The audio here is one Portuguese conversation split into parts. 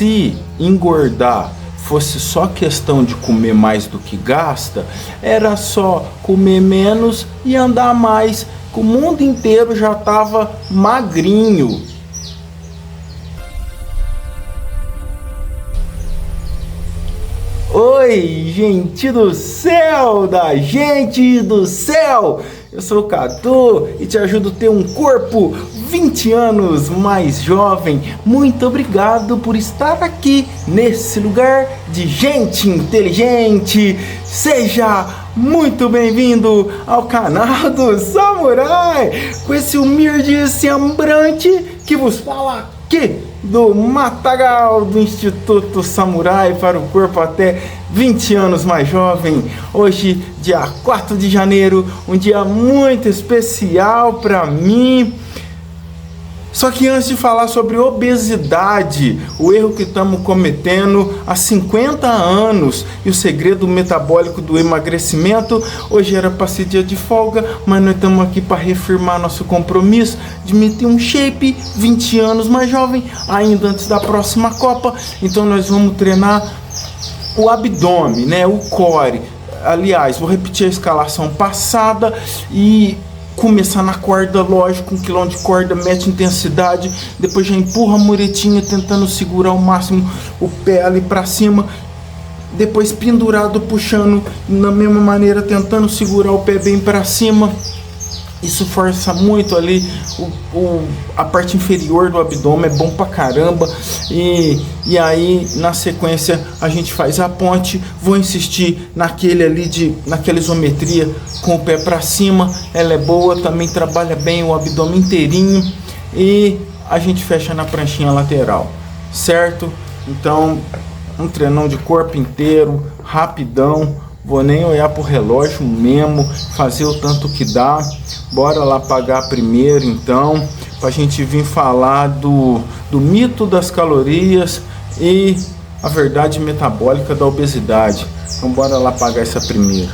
se engordar fosse só questão de comer mais do que gasta, era só comer menos e andar mais, que o mundo inteiro já estava magrinho. Oi, gente do céu, da gente do céu! Eu sou o Cadu e te ajudo a ter um corpo 20 anos mais jovem. Muito obrigado por estar aqui nesse lugar de gente inteligente. Seja muito bem-vindo ao canal do Samurai, com esse humilde semblante que vos fala aqui do Matagal, do Instituto Samurai para o corpo até 20 anos mais jovem. Hoje, dia 4 de janeiro, um dia muito especial para mim. Só que antes de falar sobre obesidade, o erro que estamos cometendo há 50 anos e o segredo metabólico do emagrecimento, hoje era para ser dia de folga, mas nós estamos aqui para reafirmar nosso compromisso de meter um shape 20 anos mais jovem, ainda antes da próxima Copa. Então nós vamos treinar o abdômen, né, o core. Aliás, vou repetir a escalação passada e começar na corda, lógico, 1 kg de corda, mete intensidade, depois já empurra a muretinha tentando segurar ao máximo o pé ali pra cima, depois pendurado, puxando na mesma maneira, tentando segurar o pé bem pra cima. Isso força muito ali a parte inferior do abdômen, é bom pra caramba. E aí, na sequência, a gente faz a ponte. Vou insistir naquela isometria com o pé pra cima. Ela é boa, também trabalha bem o abdômen inteirinho. E a gente fecha na pranchinha lateral, certo? Então, um treinão de corpo inteiro, rapidão. Vou nem olhar pro relógio mesmo, fazer o tanto que dá. Bora lá pagar primeiro então, pra gente vir falar do mito das calorias e a verdade metabólica da obesidade. Então bora lá pagar essa primeiro.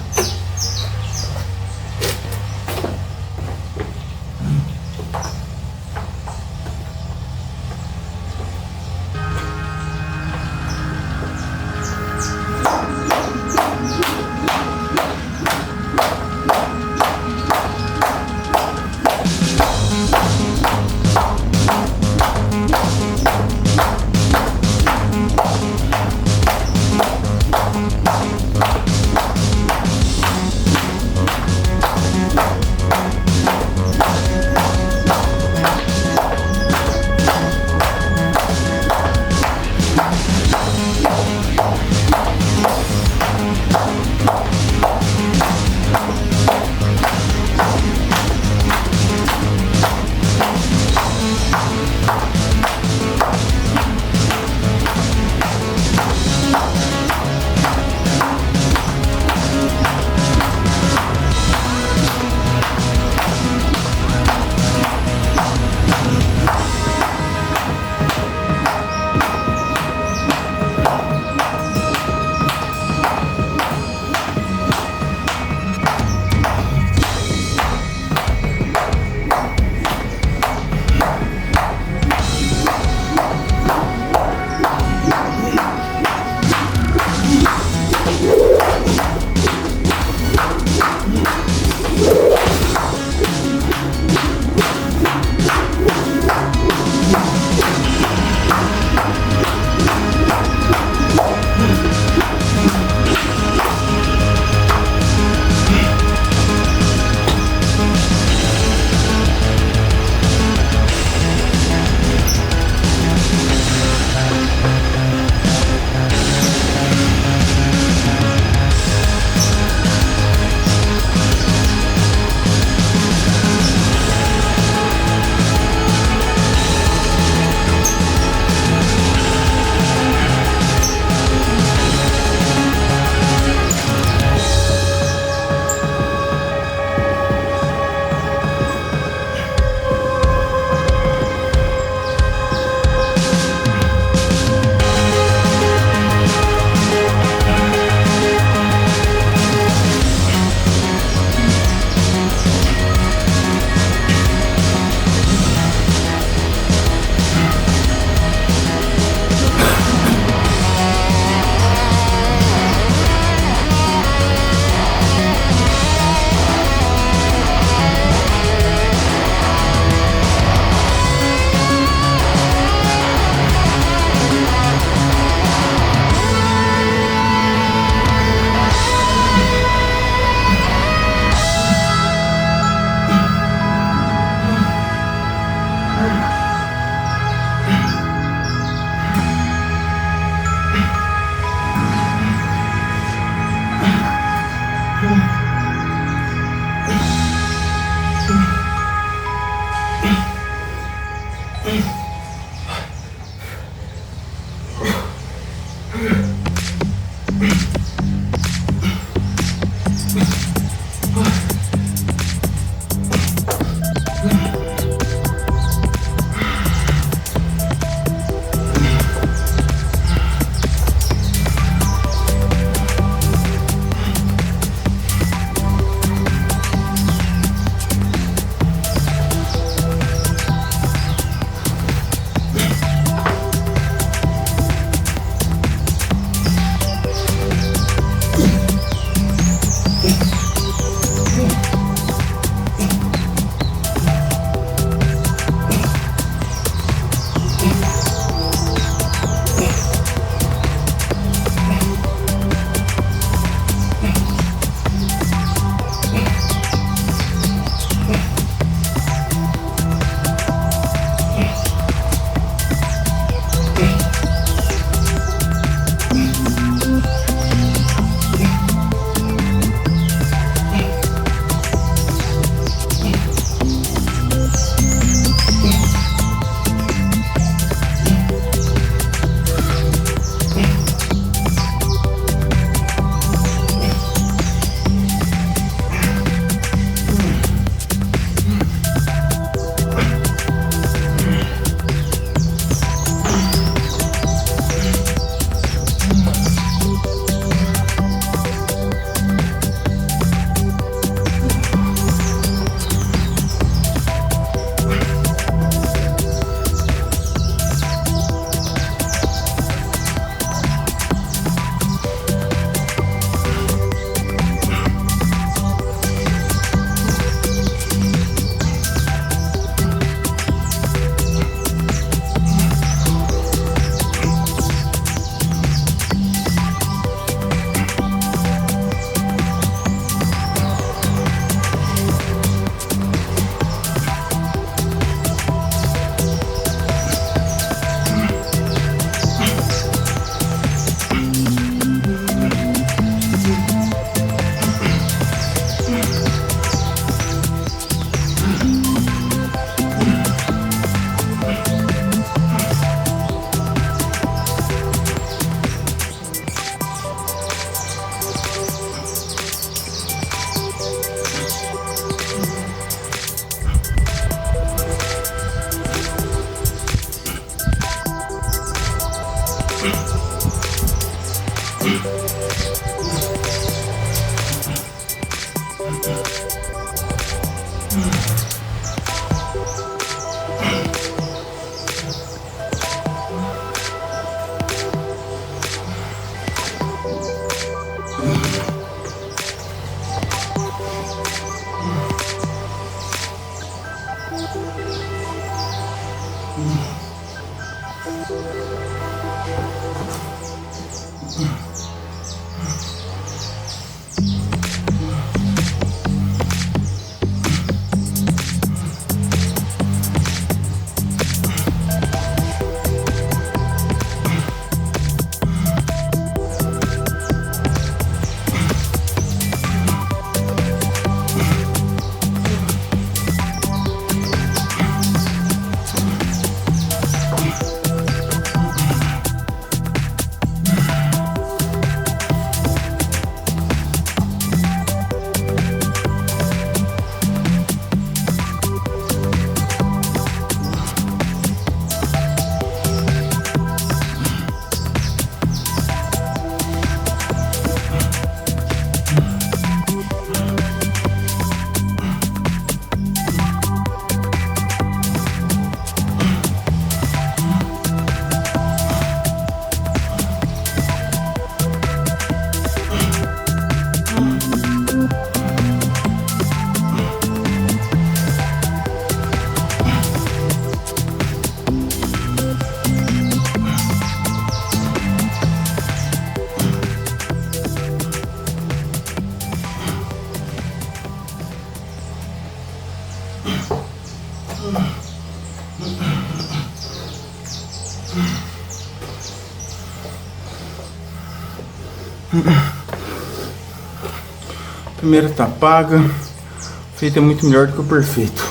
Primeira tá paga. O feito é muito melhor do que o perfeito.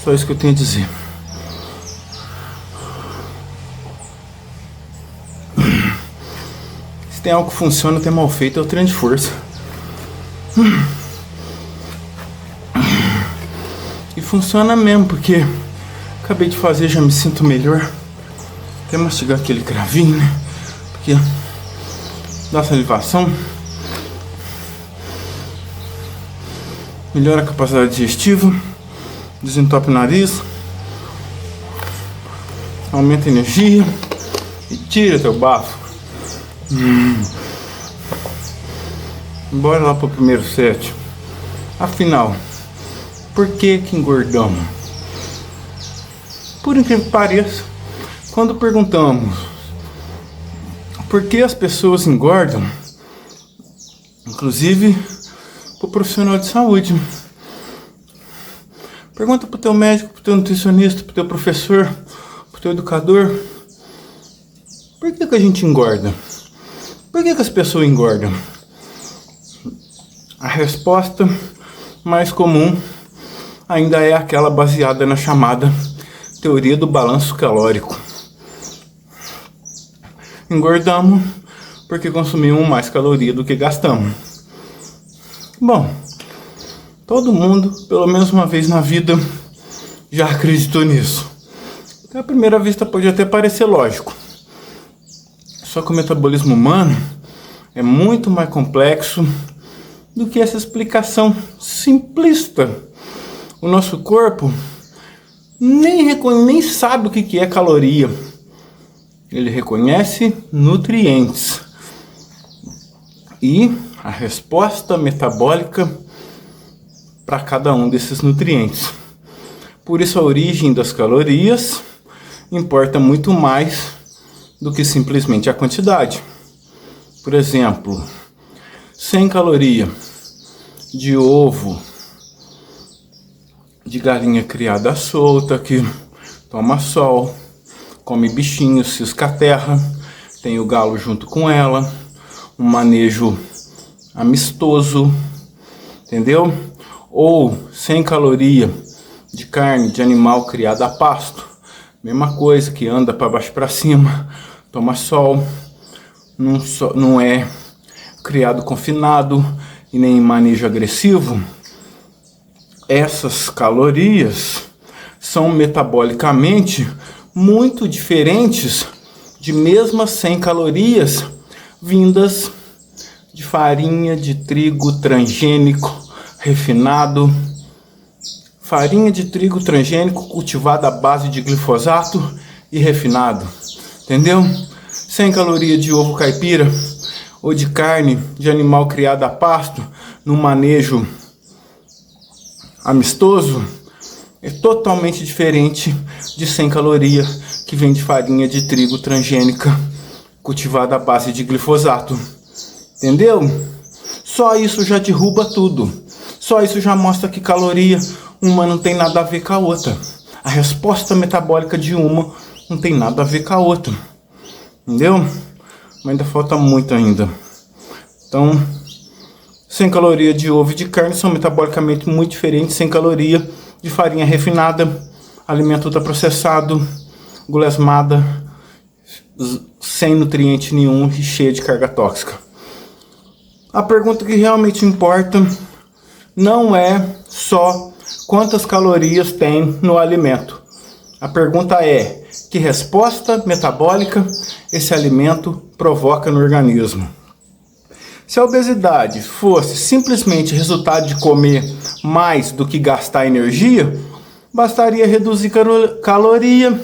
Só isso que eu tenho a dizer. Se tem algo que funciona, tem mal feito, é o treino de força. E funciona mesmo, porque acabei de fazer, já me sinto melhor. Até mastigar aquele cravinho, né? Porque dá salivação. Melhora a capacidade digestiva, desentope o nariz, aumenta a energia e tira teu bafo. Bora lá pro primeiro set. Afinal, por que engordamos? Por incrível que pareça, quando perguntamos por que as pessoas engordam, inclusive pro profissional de saúde, pergunta pro teu médico, pro teu nutricionista, pro teu professor, pro teu educador, por que a gente engorda? Por que as pessoas engordam? A resposta mais comum ainda é aquela baseada na chamada teoria do balanço calórico. Engordamos porque consumimos mais caloria do que gastamos. Bom, todo mundo, pelo menos uma vez na vida, já acreditou nisso. À primeira vista pode até parecer lógico. Só que o metabolismo humano é muito mais complexo do que essa explicação simplista. O nosso corpo nem sabe o que é caloria. Ele reconhece nutrientes. E a resposta metabólica para cada um desses nutrientes. Por isso a origem das calorias importa muito mais do que simplesmente a quantidade. Por exemplo, 100 calorias de ovo de galinha criada solta que toma sol, come bichinhos, cisca a terra, tem o galo junto com ela, um manejo amistoso, entendeu? Ou 100 calorias de carne de animal criada a pasto, mesma coisa, que anda para baixo para cima, toma sol, não é criado confinado e nem em manejo agressivo. Essas calorias são metabolicamente muito diferentes de mesmas 100 calorias vindas de farinha de trigo transgênico refinado, farinha de trigo transgênico cultivada à base de glifosato e refinado, entendeu? 100 calorias de ovo caipira ou de carne de animal criado a pasto num manejo amistoso é totalmente diferente de 100 calorias que vem de farinha de trigo transgênica cultivada à base de glifosato. Entendeu? Só isso já derruba tudo. Só isso já mostra que caloria uma não tem nada a ver com a outra. A resposta metabólica de uma não tem nada a ver com a outra. Entendeu? Mas ainda falta muito ainda. Então, 100 calorias de ovo e de carne são metabolicamente muito diferentes. 100 calorias de farinha refinada, alimento ultraprocessado, gulosmada, sem nutriente nenhum e cheia de carga tóxica. A pergunta que realmente importa não é só quantas calorias tem no alimento. A pergunta é: que resposta metabólica esse alimento provoca no organismo? Se a obesidade fosse simplesmente resultado de comer mais do que gastar energia, bastaria reduzir caloria,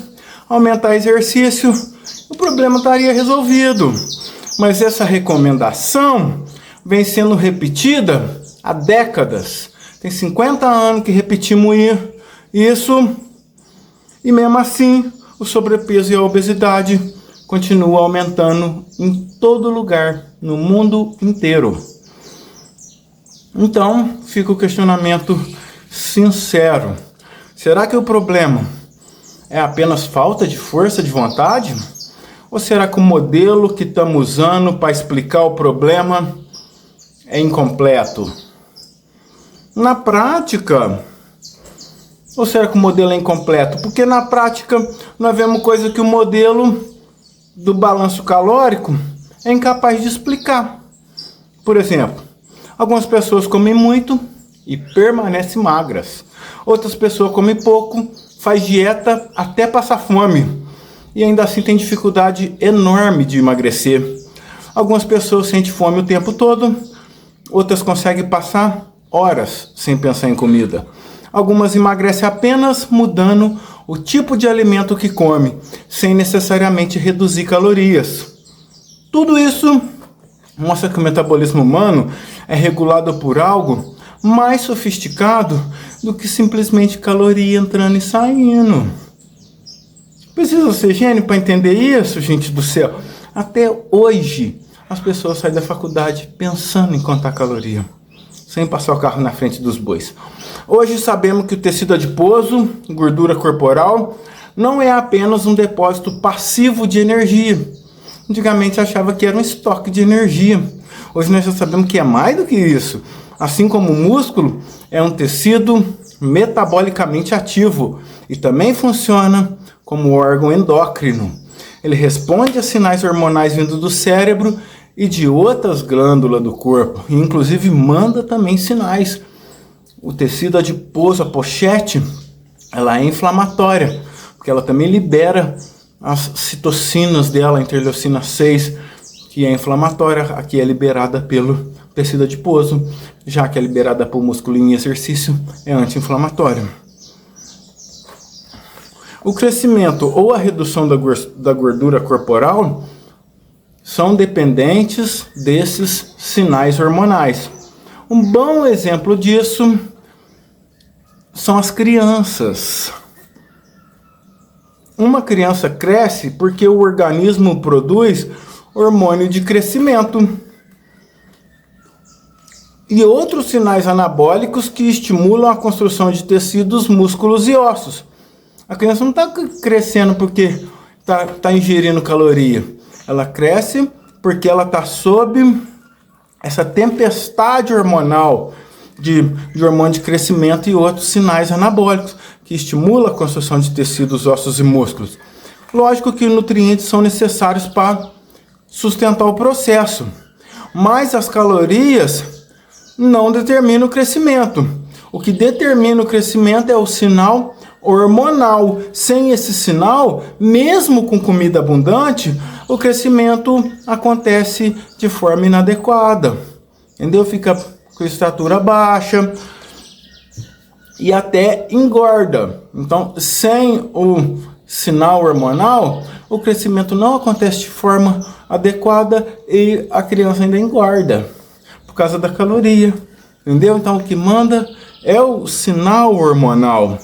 aumentar exercício, o problema estaria resolvido. Mas essa recomendação vem sendo repetida há décadas. Tem 50 anos que repetimos isso e mesmo assim o sobrepeso e a obesidade continuam aumentando em todo lugar, no mundo inteiro. Então, fica o questionamento sincero. Será que o problema é apenas falta de força de vontade? Ou será que o modelo que estamos usando para explicar o problema é incompleto? Na prática, ou será que o modelo é incompleto? Porque na prática nós vemos coisa que o modelo do balanço calórico é incapaz de explicar. Por exemplo, algumas pessoas comem muito e permanecem magras. Outras pessoas comem pouco, faz dieta até passar fome e ainda assim tem dificuldade enorme de emagrecer. Algumas pessoas sentem fome o tempo todo, outras conseguem passar horas sem pensar em comida. Algumas emagrecem apenas mudando o tipo de alimento que come, sem necessariamente reduzir calorias. Tudo isso mostra que o metabolismo humano é regulado por algo mais sofisticado do que simplesmente caloria entrando e saindo. Precisa ser gênio para entender isso, gente do céu. Até hoje, as pessoas saem da faculdade pensando em contar caloria, sem passar o carro na frente dos bois. Hoje sabemos que o tecido adiposo, gordura corporal, não é apenas um depósito passivo de energia. Antigamente achava que era um estoque de energia. Hoje nós já sabemos que é mais do que isso. Assim como o músculo é um tecido metabolicamente ativo e também funciona como órgão endócrino. Ele responde a sinais hormonais vindos do cérebro e de outras glândulas do corpo, e inclusive manda também sinais. O tecido adiposo, a pochete, ela é inflamatória, porque ela também libera as citocinas dela, a interleucina 6, que é inflamatória, aqui é liberada pelo tecido adiposo, já que é liberada pelo músculo em exercício, é anti-inflamatória. O crescimento ou a redução da gordura corporal são dependentes desses sinais hormonais. Um bom exemplo disso são as crianças. Uma criança cresce porque o organismo produz hormônio de crescimento e outros sinais anabólicos que estimulam a construção de tecidos, músculos e ossos. A criança não está crescendo porque está ingerindo caloria. Ela cresce porque ela está sob essa tempestade hormonal de hormônio de crescimento e outros sinais anabólicos que estimulam a construção de tecidos, ossos e músculos. Lógico que nutrientes são necessários para sustentar o processo, mas as calorias não determinam o crescimento. O que determina o crescimento é o sinal hormonal. Sem esse sinal, mesmo com comida abundante, o crescimento acontece de forma inadequada. Entendeu? Fica com estatura baixa e até engorda. Então, sem o sinal hormonal, o crescimento não acontece de forma adequada e a criança ainda engorda por causa da caloria. Entendeu? Então, o que manda é o sinal hormonal.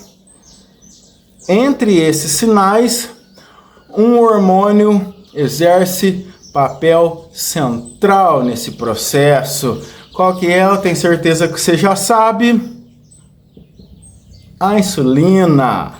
Entre esses sinais, um hormônio exerce papel central nesse processo. Qual que é? Eu tenho certeza que você já sabe. A insulina.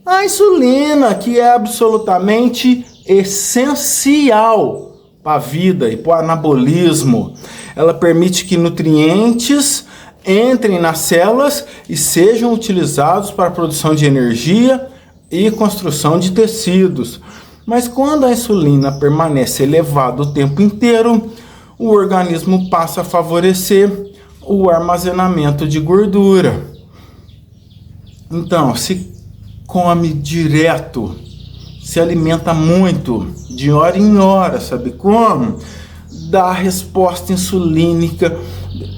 A insulina, que é absolutamente essencial para a vida e para o anabolismo. Ela permite que nutrientes entrem nas células e sejam utilizados para a produção de energia e construção de tecidos. Mas quando a insulina permanece elevada o tempo inteiro, o organismo passa a favorecer o armazenamento de gordura. Então, se come direto, se alimenta muito, de hora em hora, sabe como? Dá resposta insulínica,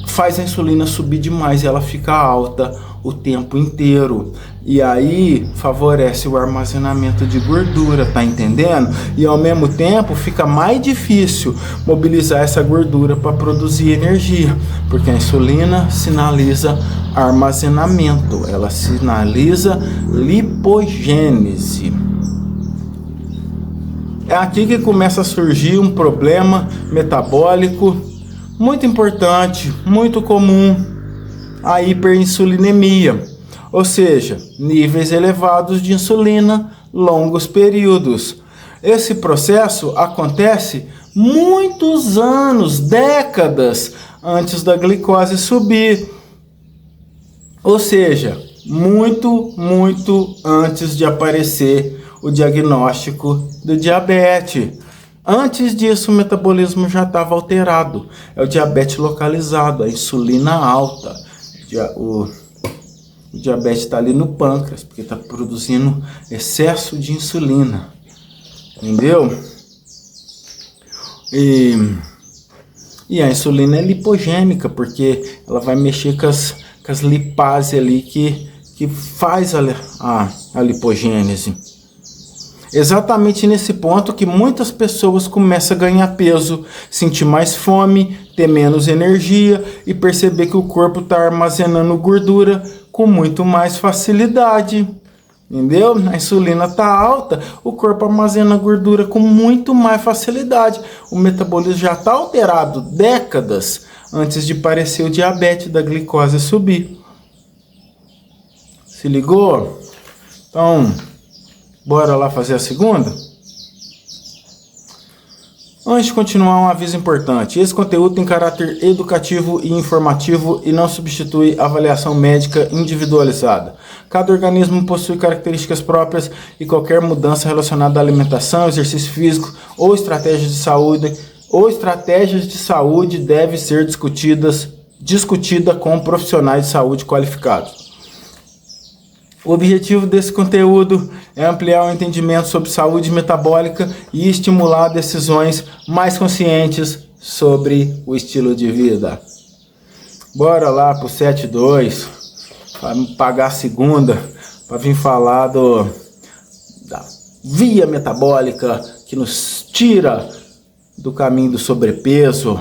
faz a insulina subir demais e ela fica alta o tempo inteiro. E aí favorece o armazenamento de gordura, tá entendendo? E ao mesmo tempo fica mais difícil mobilizar essa gordura para produzir energia, porque a insulina sinaliza armazenamento, ela sinaliza lipogênese. É aqui que começa a surgir um problema metabólico muito importante, muito comum, a hiperinsulinemia, ou seja, níveis elevados de insulina, longos períodos. Esse processo acontece muitos anos, décadas antes da glicose subir, ou seja, muito antes de aparecer o diagnóstico do diabetes. Antes disso, o metabolismo já estava alterado. É o diabetes localizado, a insulina alta. O diabetes está ali no pâncreas, porque está produzindo excesso de insulina. Entendeu? E a insulina é lipogênica, porque ela vai mexer com as lipases ali que faz a lipogênese. Exatamente nesse ponto que muitas pessoas começam a ganhar peso, sentir mais fome, ter menos energia e perceber que o corpo está armazenando gordura com muito mais facilidade. Entendeu? A insulina está alta, o corpo armazena gordura com muito mais facilidade. O metabolismo já está alterado décadas antes de parecer o diabetes da glicose subir. Se ligou? Então, bora lá fazer a segunda? Antes de continuar, um aviso importante. Esse conteúdo tem caráter educativo e informativo e não substitui avaliação médica individualizada. Cada organismo possui características próprias e qualquer mudança relacionada à alimentação, exercício físico ou estratégias de saúde deve ser discutida com profissionais de saúde qualificados. O objetivo desse conteúdo é ampliar o entendimento sobre saúde metabólica e estimular decisões mais conscientes sobre o estilo de vida. Bora lá pro 7.2, para pagar a segunda, para vir falar da via metabólica que nos tira do caminho do sobrepeso.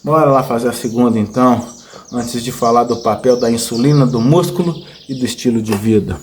Bora lá fazer a segunda então, antes de falar do papel da insulina, do músculo e do estilo de vida.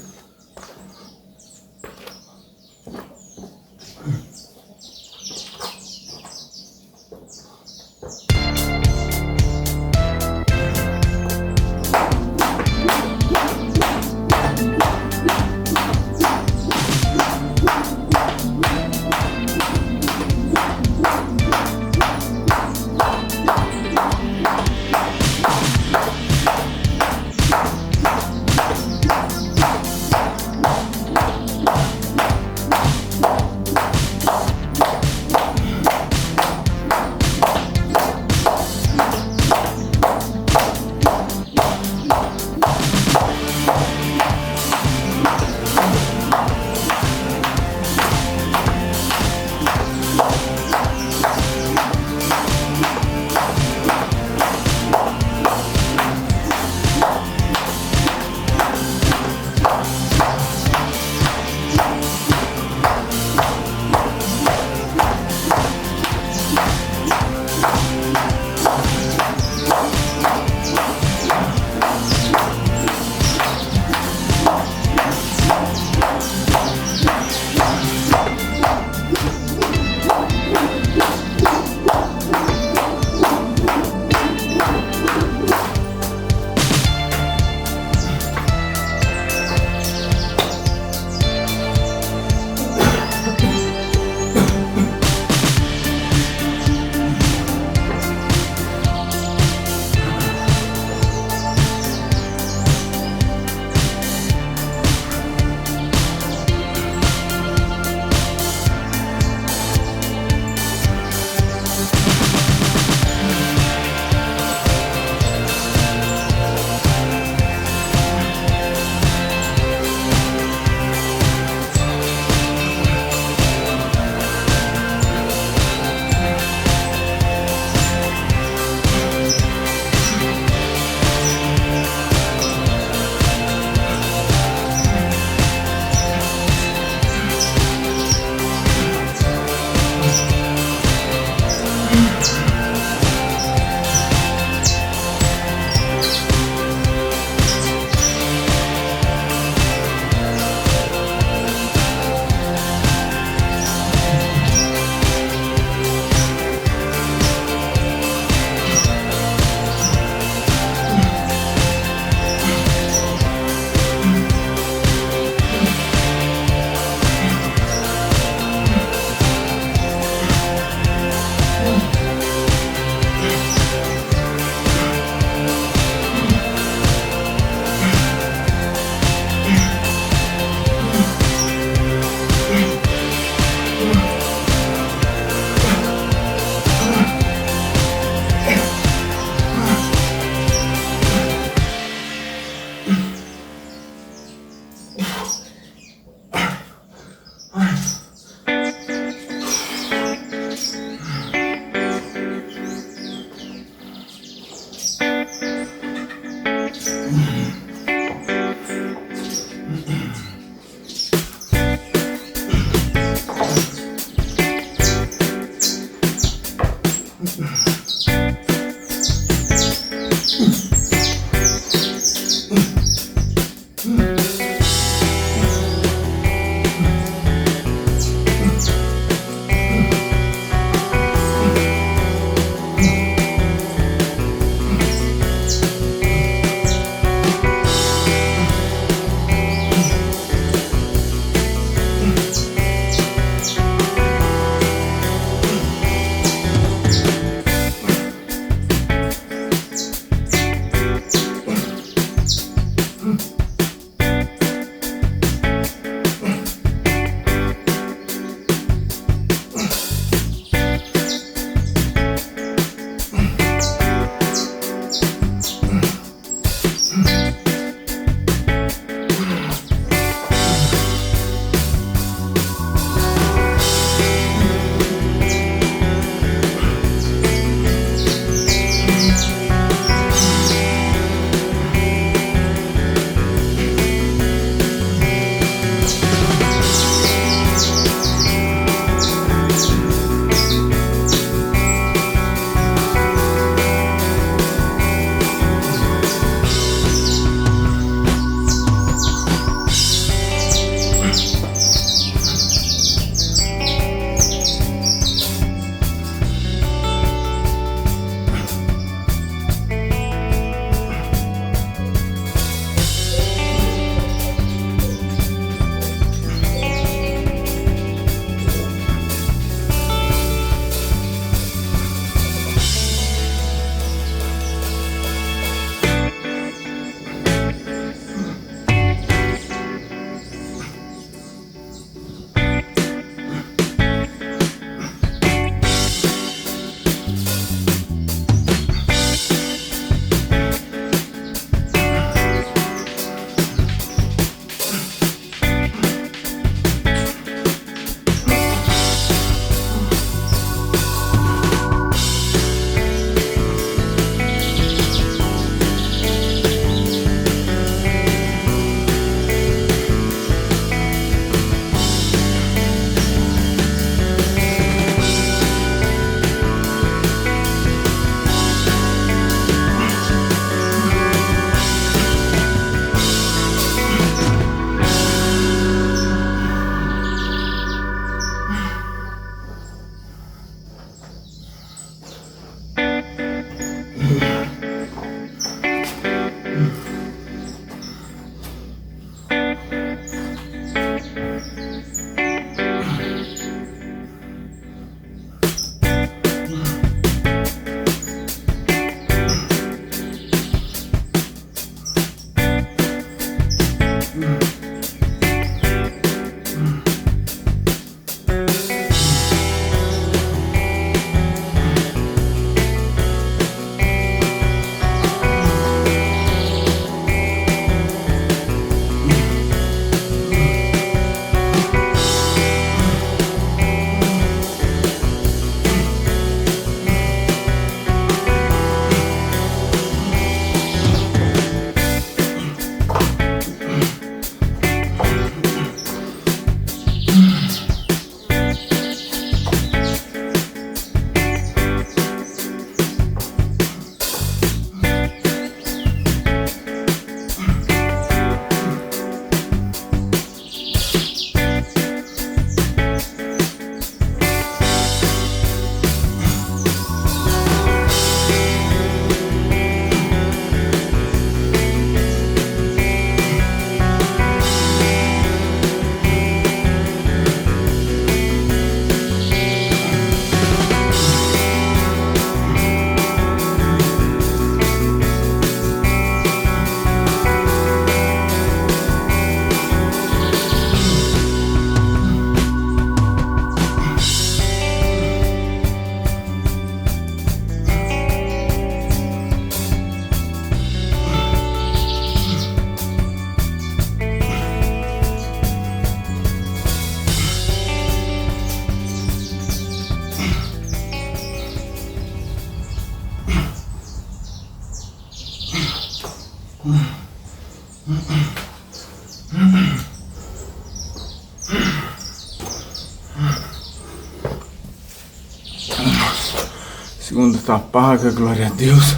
Segunda tá paga, glória a Deus.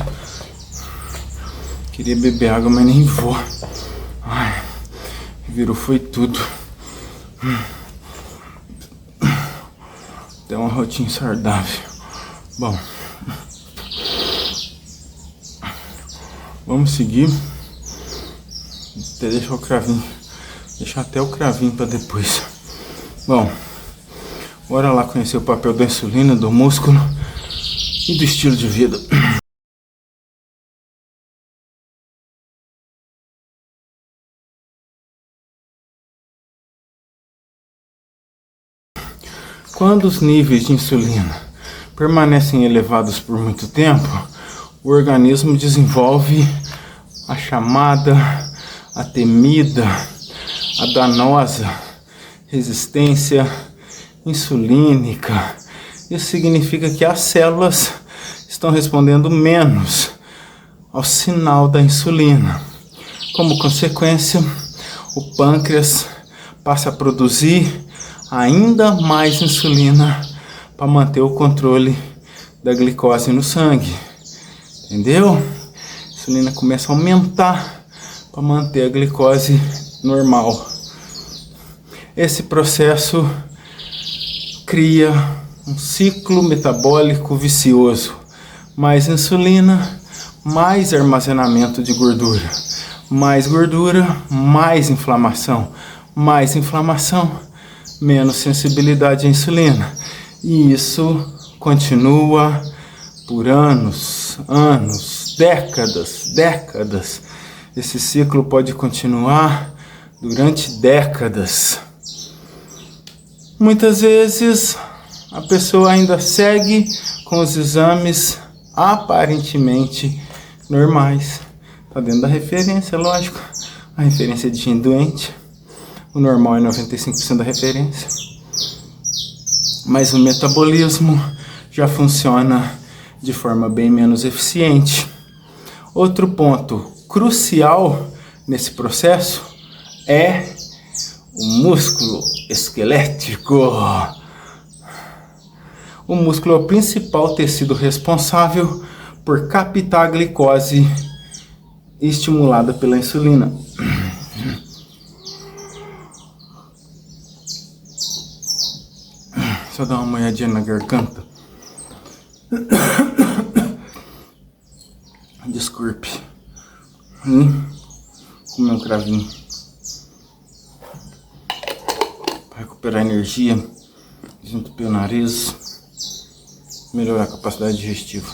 Queria beber água, mas nem vou. Ai, virou foi tudo. Até uma rotina saudável. Bom, vamos seguir. Até deixar o cravinho. Deixar até o cravinho para depois. Bom, bora lá conhecer o papel da insulina, do músculo e do estilo de vida. Quando os níveis de insulina permanecem elevados por muito tempo, o organismo desenvolve a chamada, a temida, a danosa resistência insulínica. Isso significa que as células estão respondendo menos ao sinal da insulina. Como consequência, o pâncreas passa a produzir ainda mais insulina para manter o controle da glicose no sangue. Entendeu? A insulina começa a aumentar para manter a glicose normal. Esse processo cria um ciclo metabólico vicioso. Mais insulina, mais armazenamento de gordura. Mais gordura, mais inflamação. Mais inflamação, menos sensibilidade à insulina. E isso continua por anos, décadas. Esse ciclo pode continuar durante décadas. Muitas vezes a pessoa ainda segue com os exames aparentemente normais. Está dentro da referência, lógico. A referência é de gente doente. O normal é 95% da referência. Mas o metabolismo já funciona de forma bem menos eficiente. Outro ponto crucial nesse processo é o músculo esquelético. O músculo é o principal tecido responsável por captar a glicose estimulada pela insulina. Só dar uma molhadinha na garganta. Desculpe. Comer um cravinho. Para recuperar a energia. Desentupir o nariz. Melhorar a capacidade digestiva.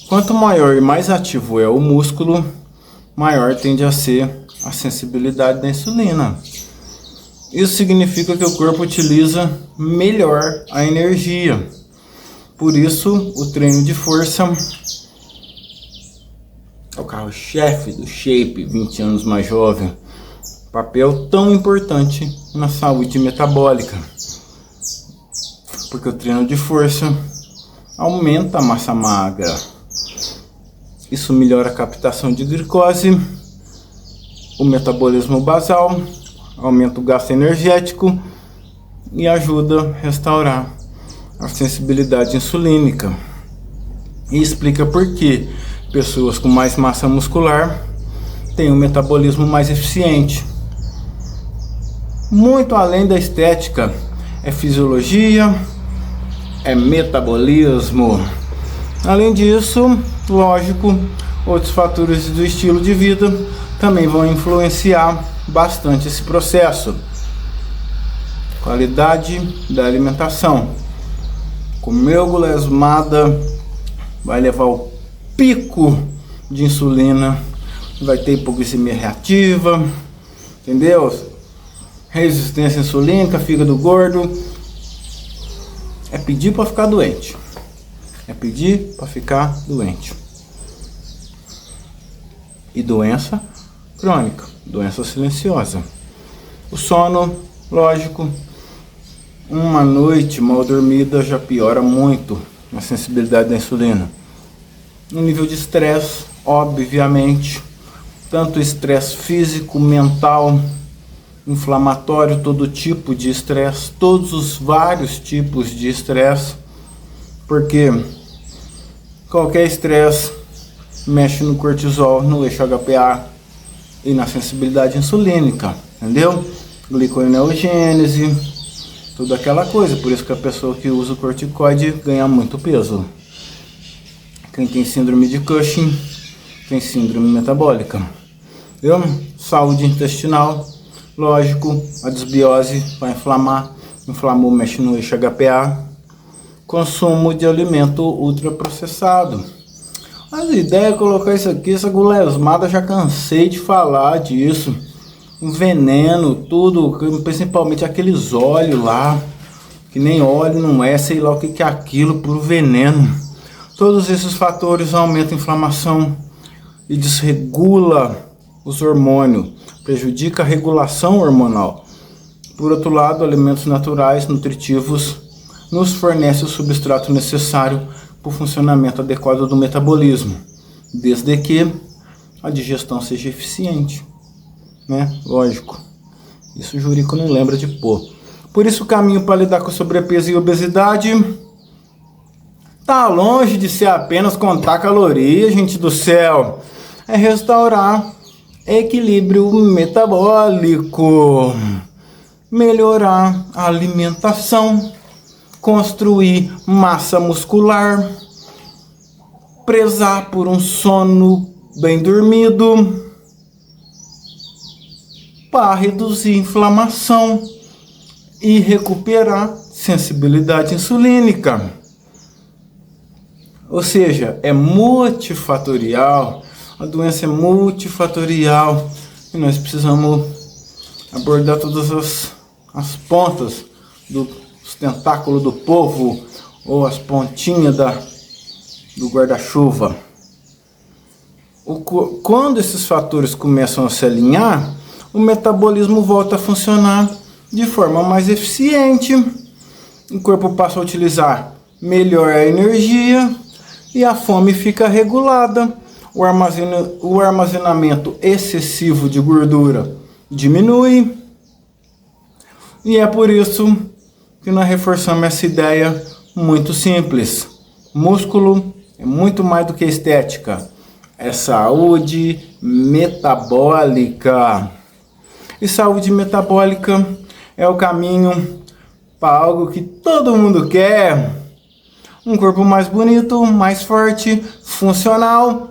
Quanto maior e mais ativo é o músculo, maior tende a ser a sensibilidade da insulina. Isso significa que o corpo utiliza melhor a energia. Por isso, o treino de força é o carro-chefe do Shape 20 anos mais jovem. Papel tão importante na saúde metabólica. Porque o treino de força aumenta a massa magra. Isso melhora a captação de glicose, o metabolismo basal, aumenta o gasto energético e ajuda a restaurar a sensibilidade insulínica. E explica por que pessoas com mais massa muscular têm um metabolismo mais eficiente. Muito além da estética, é fisiologia, é metabolismo. Além disso, lógico, outros fatores do estilo de vida também vão influenciar bastante esse processo. Qualidade da alimentação. Comeu guloseimas vai levar o pico de insulina, vai ter hipoglicemia reativa, entendeu? Resistência insulínica, fígado gordo. É pedir para ficar doente. É pedir para ficar doente. E doença crônica, doença silenciosa. O sono, lógico, uma noite mal dormida já piora muito a sensibilidade da insulina. O nível de estresse, obviamente, tanto estresse físico, mental, inflamatório, todo tipo de estresse, todos os vários tipos de estresse, porque qualquer estresse mexe no cortisol, no eixo HPA e na sensibilidade insulínica, entendeu? Gliconeogênese, toda aquela coisa. Por isso que a pessoa que usa o corticoide ganha muito peso. Quem tem síndrome de Cushing tem síndrome metabólica. Entendeu? Saúde intestinal, lógico, a desbiose vai inflamar, inflamou, mexe no eixo HPA. Consumo de alimento ultraprocessado. Mas a ideia é colocar isso aqui, essa gulosmada, já cansei de falar disso. Um veneno, tudo, principalmente aqueles óleos lá, que nem óleo não é, sei lá o que é aquilo, puro veneno. Todos esses fatores aumentam a inflamação e desregula os hormônios, prejudica a regulação hormonal. Por outro lado, alimentos naturais, nutritivos, nos fornecem o substrato necessário para o funcionamento adequado do metabolismo, desde que a digestão seja eficiente, né? Lógico, isso o Jurico não lembra de pôr. Por isso o caminho para lidar com sobrepeso e obesidade tá longe de ser apenas contar calorias, gente do céu. É restaurar equilíbrio metabólico, melhorar a alimentação, construir massa muscular, prezar por um sono bem dormido, para reduzir inflamação e recuperar sensibilidade insulínica. Ou seja, é multifatorial, a doença é multifatorial e nós precisamos abordar todas as pontas dos tentáculos do povo ou as pontinhas do guarda-chuva. Quando esses fatores começam a se alinhar, o metabolismo volta a funcionar de forma mais eficiente, o corpo passa a utilizar melhor a energia e a fome fica regulada, o armazenamento excessivo de gordura diminui, e é por isso que nós reforçamos essa ideia muito simples. Músculo é muito mais do que estética, é saúde metabólica. E saúde metabólica é o caminho para algo que todo mundo quer. Um corpo mais bonito, mais forte, funcional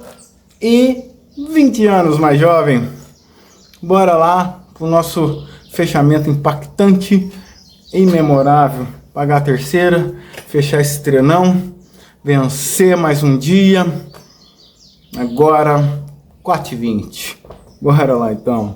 e 20 anos mais jovem. Bora lá para o nosso fechamento impactante e memorável. Pagar a terceira, fechar esse treinão, vencer mais um dia. Agora, 4h20. Bora lá então.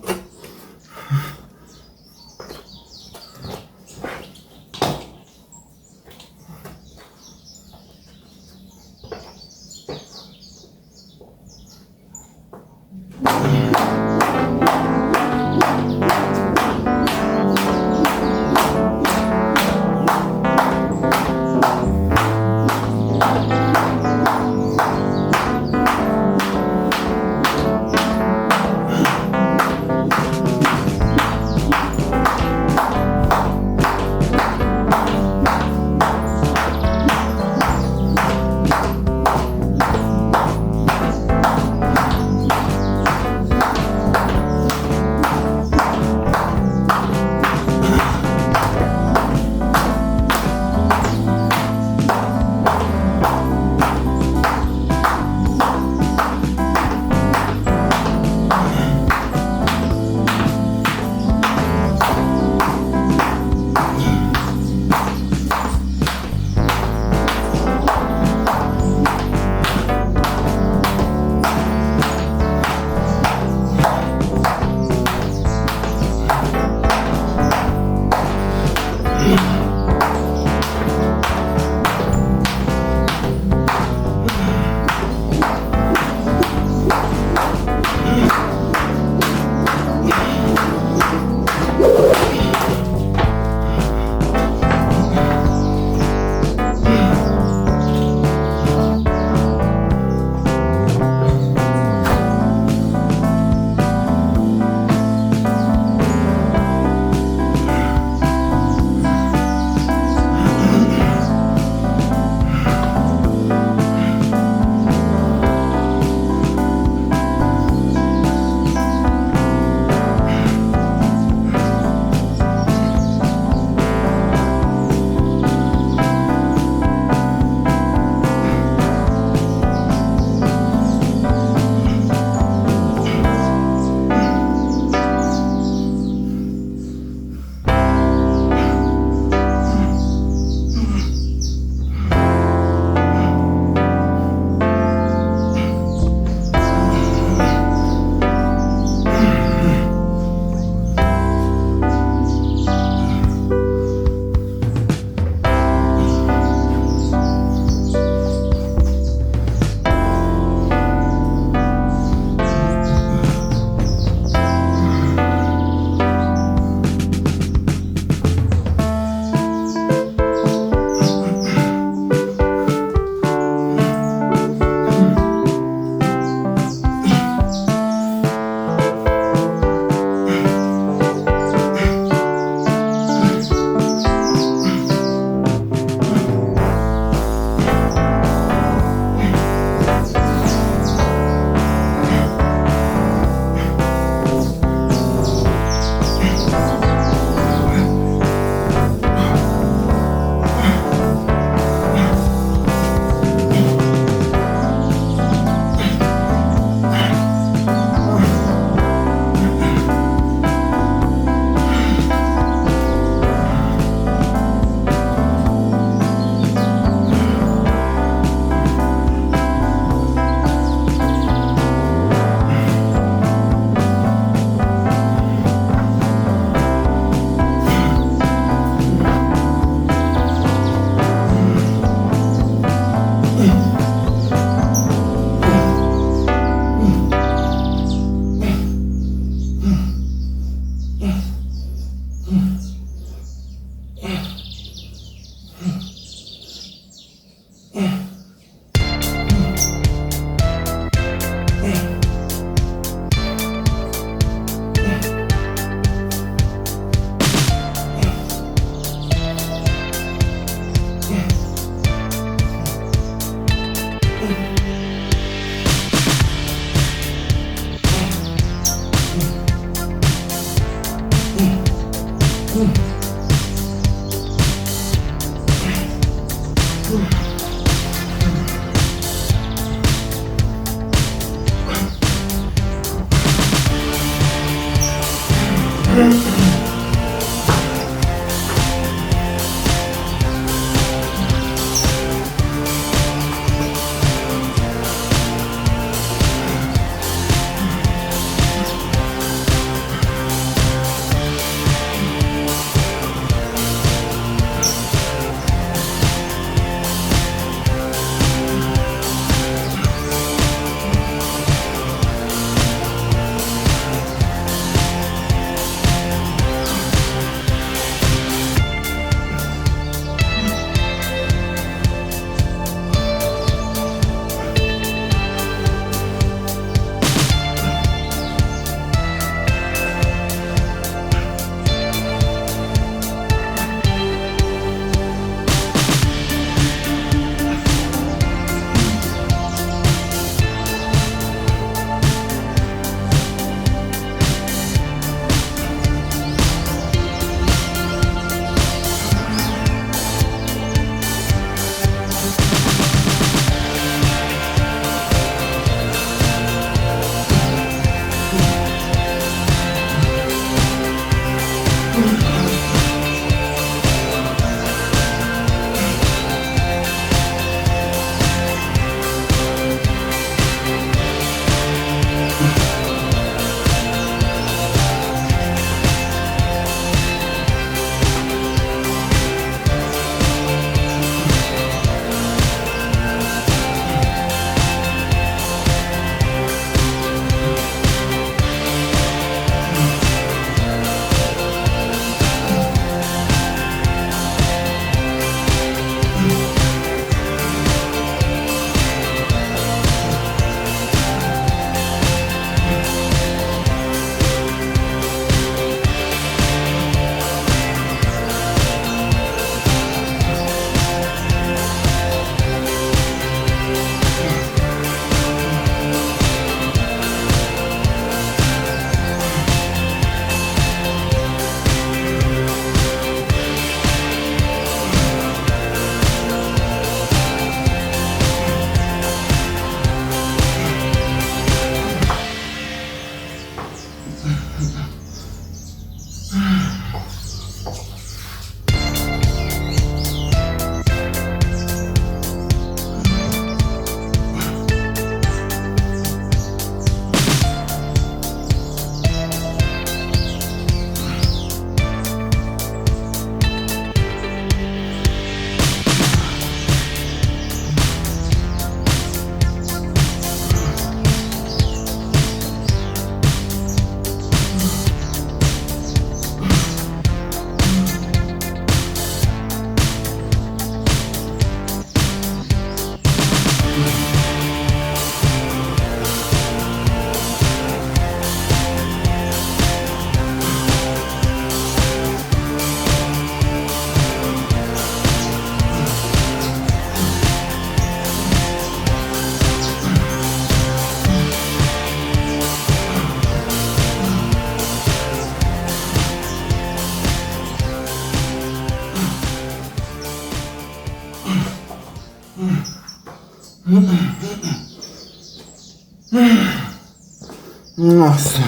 Nossa.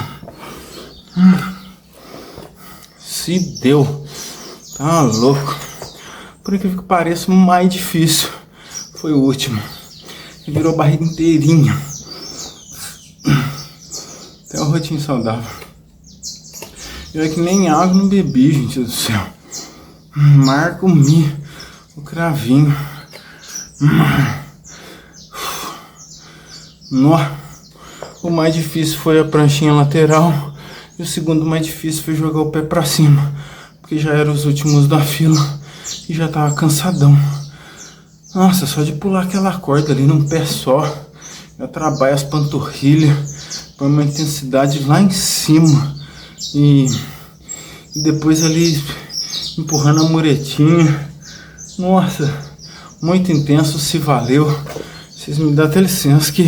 Se deu. Tá louco. Por incrível que pareça, o mais difícil foi o último. Ele virou a barriga inteirinha. Até o rotinho saudável. Eu é que nem água não bebi, gente do céu. Mar comi o cravinho. O mais difícil foi a pranchinha lateral. E o segundo mais difícil foi jogar o pé pra cima. Porque já eram os últimos da fila. E já tava cansadão. Nossa, só de pular aquela corda ali num pé só. Já trabalha as panturrilhas. Põe uma intensidade lá em cima. E depois ali empurrando a muretinha. Nossa, muito intenso, se valeu. Vocês me dão até licença que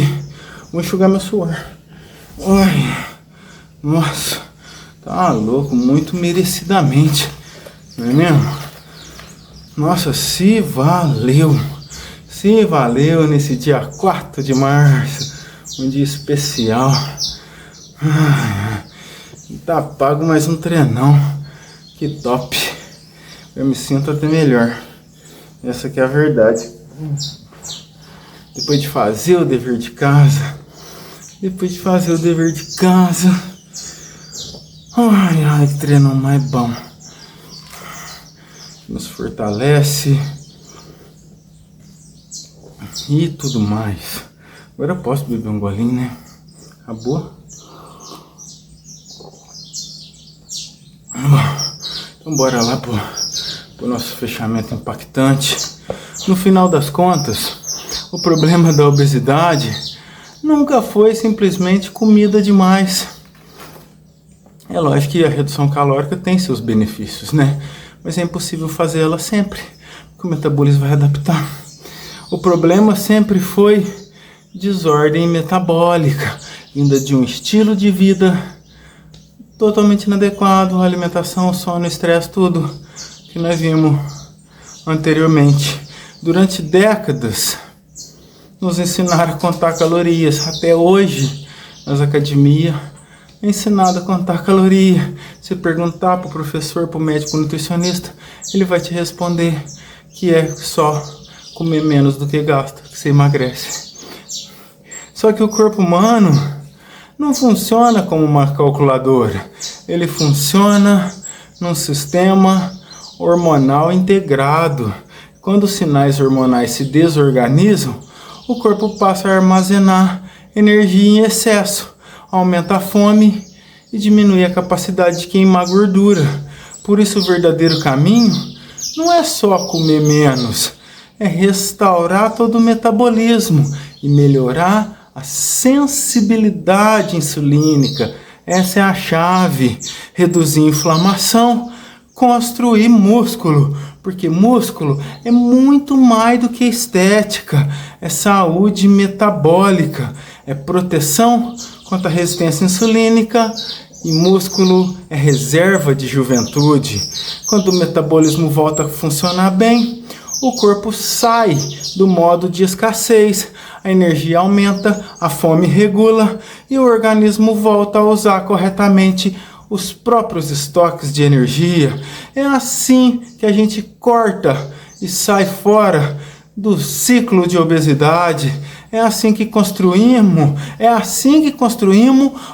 vou enxugar meu suor. Ai, nossa, tá louco, muito merecidamente, não é mesmo? Nossa, se valeu nesse dia 4 de março, um dia especial. Ai, tá pago mais um treinão, que top, eu me sinto até melhor, essa aqui é a verdade. Depois de fazer o dever de casa, ai, que treino mais bom. Nos fortalece e tudo mais. Agora eu posso beber um golinho, né? Acabou? Então bora lá pro nosso fechamento impactante. No final das contas, o problema da obesidade nunca foi simplesmente comida demais. É lógico que a redução calórica tem seus benefícios, né? Mas é impossível fazer ela sempre, porque o metabolismo vai adaptar. O problema sempre foi desordem metabólica, vinda de um estilo de vida totalmente inadequado, alimentação, sono, estresse, tudo que nós vimos anteriormente. Durante décadas, nos ensinaram a contar calorias. Até hoje, nas academias, é ensinado a contar caloria. Se perguntar para o professor, para o médico nutricionista, ele vai te responder que é só comer menos do que gasta, que você emagrece. Só que o corpo humano não funciona como uma calculadora. Ele funciona num sistema hormonal integrado. Quando os sinais hormonais se desorganizam, o corpo passa a armazenar energia em excesso, aumenta a fome e diminui a capacidade de queimar gordura. Por isso o verdadeiro caminho não é só comer menos, é restaurar todo o metabolismo e melhorar a sensibilidade insulínica. Essa é a chave. Reduzir a inflamação, construir músculo, porque músculo é muito mais do que estética, é saúde metabólica, é proteção contra a resistência insulínica, e músculo é reserva de juventude. Quando o metabolismo volta a funcionar bem, o corpo sai do modo de escassez, a energia aumenta, a fome regula e o organismo volta a usar corretamente os próprios estoques de energia. É assim que a gente corta e sai fora do ciclo de obesidade. É assim que construímos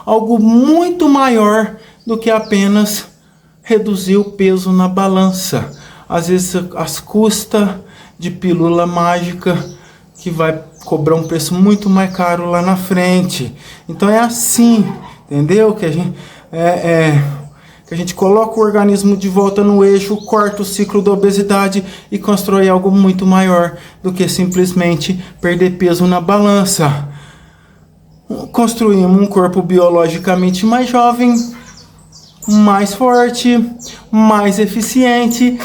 algo muito maior do que apenas reduzir o peso na balança. Às vezes às custas de pílula mágica que vai cobrar um preço muito mais caro lá na frente. Então é assim, entendeu? Que a gente coloca o organismo de volta no eixo, corta o ciclo da obesidade e constrói algo muito maior do que simplesmente perder peso na balança. Construímos um corpo biologicamente mais jovem, mais forte, mais eficiente,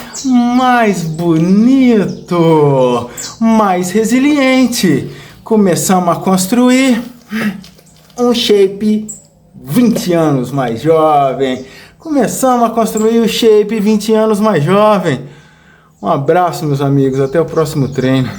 mais bonito, mais resiliente. Começamos a construir um shape 20 anos mais jovem. Começamos a construir o shape 20 anos mais jovem. Um abraço, meus amigos. Até o próximo treino.